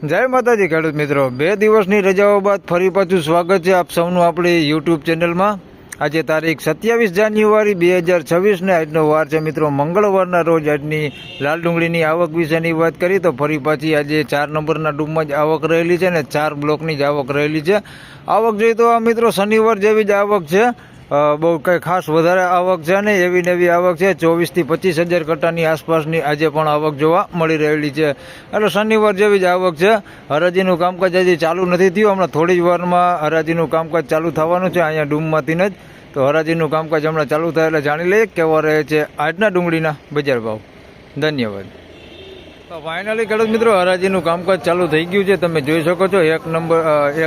જય માતાજી ખેડૂત મિત્રો, 2 દિવસની રજાઓ બાદ ફરી પાછું સ્વાગત છે આપ સૌનું આપણી યુટ્યુબ ચેનલમાં। આજે તારીખ 27 જાન્યુઆરી 2026 ને આજનો વાર છે મિત્રો મંગળવારના રોજ। આજની લાલ ડુંગળીની આવક વિશેની વાત કરી તો ફરી પાછી આજે 4 નંબરના ડૂબમાં જ આવક રહેલી છે ને 4 બ્લોકની જ આવક રહેલી છે। આવક જોઈએ તો આ મિત્રો શનિવાર જેવી જ આવક છે, બહુ કંઈ ખાસ વધારે આવક છે ને એવી નવી આવક છે। 24 થી 25 હજાર કટ્ટાની આસપાસની આજે પણ આવક જોવા મળી રહેલી છે, એટલે શનિવાર જેવી જ આવક છે। હરાજીનું કામકાજ હજી ચાલુ નથી થયું, હમણાં થોડી જ વારમાં હરાજીનું કામકાજ ચાલુ થવાનું છે અહીંયા ડૂમમાંથી જ। તો હરાજીનું કામકાજ હમણાં ચાલુ થાય એટલે જાણી લઈએ કેવા રહે છે આજના ડુંગળીના બજાર ભાવ। ધન્યવાદ। તો ફાઇનલી ખેડૂત મિત્રો હરાજીનું કામકાજ ચાલુ થઈ ગયું છે, તમે જોઈ શકો છો એક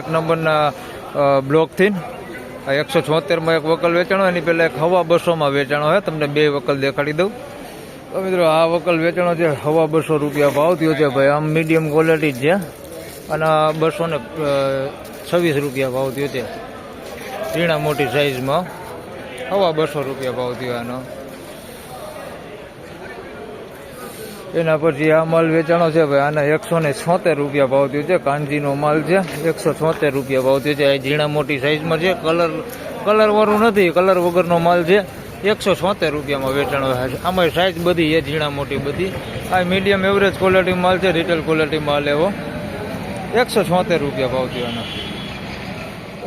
નંબરના બ્લોકથી 176માં એક વકલ વેચાણો, એની પહેલાં એક હવા 200માં વેચાણો છે। તમને 2 વકલ દેખાડી દઉં તો મિત્રો આ વકલ વેચાણો છે હવા 200 રૂપિયા ભાવ થયો છે ભાઈ, આમ મીડિયમ ક્વોલિટી જ છે અને 226 રૂપિયા ભાવ થયો છે। ઝીણા મોટી સાઇઝમાં હવા 200 રૂપિયા ભાવ થયો આનો। એના પછી આ માલ વેચાણો છે ભાઈ, આના 176 રૂપિયા ભાવ થયો છે। કાંજીનો માલ છે 176 રૂપિયા ભાવ થયો છે। આ ઝીણા મોટી સાઇઝમાં છે, કલર વાળું નથી, કલર વગરનો માલ છે। 176 રૂપિયામાં વેચાણો છે। આમાં સાઇઝ બધી છે ઝીણા મોટી બધી। આ મીડિયમ એવરેજ ક્વોલિટી માલ છે, રિટેલ ક્વોલિટી માલ એવો 176 રૂપિયા ભાવ થયો આનો।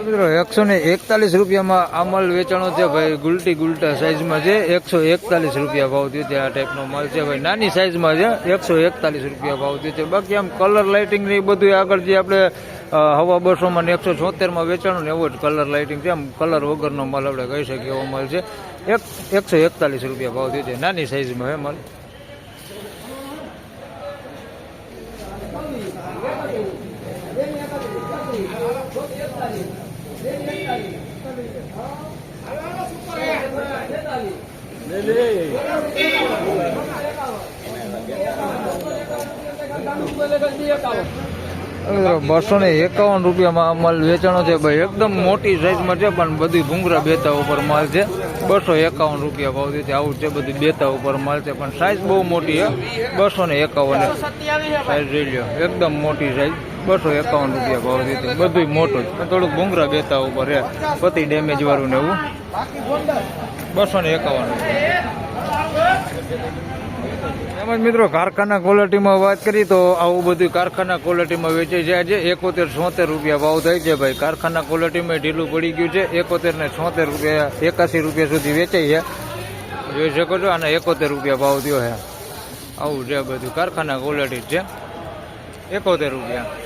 મિત્રો 141 રૂપિયામાં આ માલ વેચાણો છે ભાઈ, ગુલટા સાઇઝમાં છે 141 રૂપિયા ભાવ થયો છે। આ ટાઈપનો માલ છે ભાઈ, નાની સાઇઝમાં છે 141 રૂપિયા ભાવ થયો છે। બાકી આમ કલર લાઇટિંગ ને એ બધું આગળ જે આપણે હવા 200માં ને 176માં વેચાણું ને એવો જ કલર લાઇટિંગ છે, આમ કલર વગરનો માલ આપણે કહી શકીએ એવો માલ છે। 141 રૂપિયા ભાવ થયો છે, નાની સાઇઝમાં હે માલ। ₹251 રૂપિયામાં આ માલ વેચાણો છે ભાઈ, એકદમ મોટી સાઈઝમાં છે પણ બધી ભૂંગરા બેતા ઉપર માલ છે। 251 રૂપિયા ભાવ છે, આવું છે બધું બેતા ઉપર માલ છે પણ સાઈઝ બહુ મોટી છે। 251 સાઈઝ રહી લ્યો, એકદમ મોટી સાઈઝ 251 રૂપિયા ભાવ છે, બધું મોટું જ, થોડુંક ભૂંગરા બેતા ઉપર છે, પતિ ડેમેજ વાળું ને એવું 251 રૂપિયા। એમ જ મિત્રો કારખાના ક્વોલિટીમાં વાત કરી તો આવું બધું કારખાના ક્વોલિટીમાં વેચે છે। આજે 71-76 રૂપિયા ભાવ થાય છે ભાઈ, કારખાના ક્વોલિટીમાં ઢીલું પડી ગયું છે। 71 ને 76 રૂપિયા 81 રૂપિયા સુધી વેચાય છે, જોઈ શકો છો। આના 71 રૂપિયા ભાવ થયો છે, આવું છે બધું કારખાના ક્વોલિટી છે 71 રૂપિયા।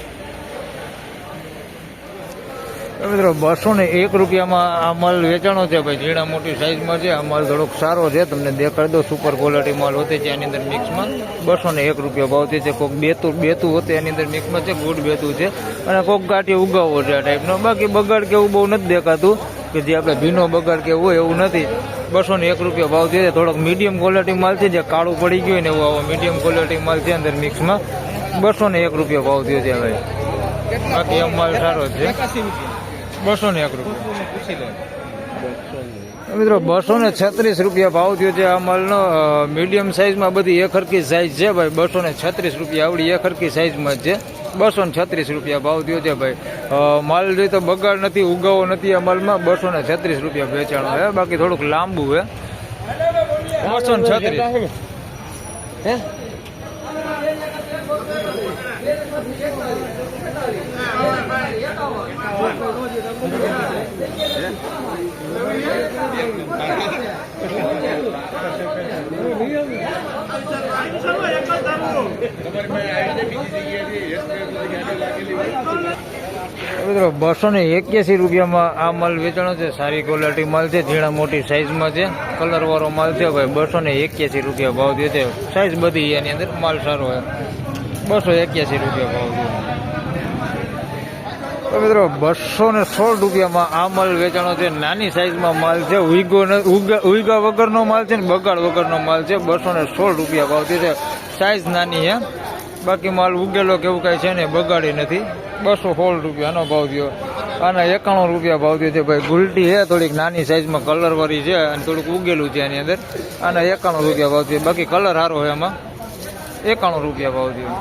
મિત્રો 201 રૂપિયામાં આ માલ વેચાણો છે ભાઈ, ઝીણા મોટી સાઇઝમાં છે। આ માલ થોડોક સારો છે, તમને દેખાડી દો, સુપર ક્વોલિટી માલ હોતે છે એની અંદર મિક્સમાં। 201 રૂપિયા ભાવ છે। કોઈક બેતું હોતે એની અંદર મિક્સમાં છે, ગુડ બેતું છે અને કોઈક ગાંઠી ઉગાવો છે આ ટાઈપનો। બાકી બગાડ કે એવું બહુ નથી દેખાતું કે જે આપણે ભીનો બગાડ કે હોય એવું નથી। 201 રૂપિયા ભાવ છે। થોડોક મીડિયમ ક્વોલિટી માલ છે, જે કાળું પડી ગયું ને એવું આવો મીડિયમ ક્વોલિટી માલ છે અંદર મિક્સમાં। 201 રૂપિયા ભાવ થયો છે ભાઈ, બાકી એમ માલ સારો છે। 201 રૂપિયા મિત્રો। 236 રૂપિયા ભાવ થયો છે આ માલનો, મીડિયમ સાઇઝમાં બધી એક હરખી સાઇઝ છે ભાઈ। 236 રૂપિયા આવડી એક હરખી સાઇઝમાં જ છે। 236 રૂપિયા ભાવ થયો છે ભાઈ। માલ જોઈએ તો બગાડ નથી, ઉગાવો નથી આ માલમાં। 236 રૂપિયા વેચાણો છે, બાકી થોડુંક લાંબુ છે 236 હે। મિત્રો 281 રૂપિયામાં આ માલ વેચાણો છે, સારી ક્વોલિટી માલ છે, ઝીણા મોટી સાઇઝમાં છે, કલર વાળો માલ છે ભાઈ। 281 રૂપિયા ભાવ થયો છે, સાઇઝ બધી એની અંદર માલ સારો છે। 281 રૂપિયા ભાવ થયો। તો મિત્રો 216 રૂપિયામાં આ માલ વેચાણો છે, નાની સાઇઝમાં માલ છે, ઉઈગા વગરનો માલ છે ને બગાડ વગરનો માલ છે। 216 રૂપિયા ભાવ થયો છે, સાઇઝ નાની છે, બાકી માલ ઉગેલો કેવું કાંઈ છે ને બગાડી નથી। 216 રૂપિયાનો ભાવ થયો। આના 91 રૂપિયા ભાવ થયો છે ભાઈ, ગુલટી છે થોડીક નાની સાઇઝમાં, કલર વાળી છે અને થોડુંક ઉગેલું છે એની અંદર। આના 91 રૂપિયા ભાવ થયો, બાકી કલર સારો છે એમાં। 91 રૂપિયા ભાવ થયો।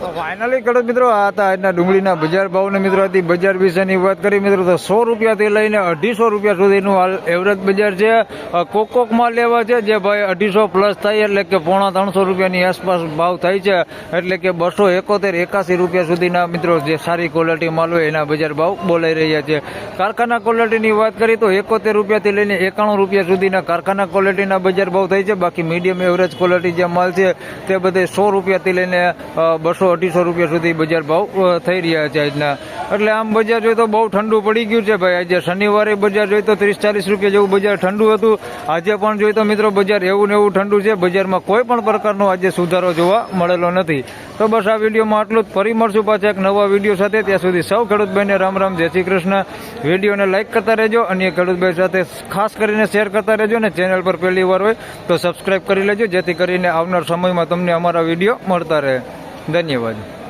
તો ફાઇનલી ખેડૂત મિત્રો આ હતા આજના ડુંગળીના બજાર ભાવને મિત્રો હતી બજાર વિશેની વાત કરી મિત્રો તો 100 રૂપિયાથી લઈને 250 રૂપિયા સુધીનું હાલ એવરેજ બજાર છે. કોકમાં લેવા છે જે ભાઈ 250 પ્લસ થાય એટલે કે 350 રૂપિયાની આસપાસ ભાવ થાય છે એટલે કે 271 81 રૂપિયા સુધીના મિત્રો જે સારી ક્વોલિટી માલ હોય એના બજાર ભાવ બોલાઈ રહ્યા છે. કારખાના ક્વોલિટીની વાત કરી તો 71 રૂપિયાથી લઈને 91 રૂપિયા સુધીના કારખાના ક્વોલિટીના બજાર ભાવ થાય છે. બાકી મીડિયમ એવરેજ ક્વોલિટી જે માલ છે તે બધે 100 રૂપિયાથી લઈને 200-250 રૂપિયા સુધી બજાર ભાવ થઈ રહ્યા છે આજના. એટલે આમ બજાર જોઈએ તો બહુ ઠંડુ પડી ગયું છે ભાઈ. આજે શનિવારે બજાર જોઈએ તો 30-40 રૂપિયા જેવું બજાર ઠંડુ હતું. આજે પણ જોઈએ તો મિત્રો બજાર એવું ને એવું ઠંડુ છે. બજારમાં કોઈ પણ પ્રકારનો આજે સુધારો જોવા મળેલો નથી. તો બસ આ વિડીયોમાં આટલું જ. ફરી મળશું પાછા એક નવા વિડીયો સાથે. ત્યાં સુધી સૌ ખેડૂતભાઈને રામ રામ, જય શ્રી કૃષ્ણ. વિડીયોને લાઇક કરતા રહેજો અને ખેડૂતભાઈ સાથે ખાસ કરીને શેર કરતા રહેજો અને ચેનલ પર પહેલી વાર હોય તો સબસ્ક્રાઇબ કરી લેજો જેથી કરીને આવનાર સમયમાં તમને અમારા વિડીયો મળતા રહે. ધન્યવાદ.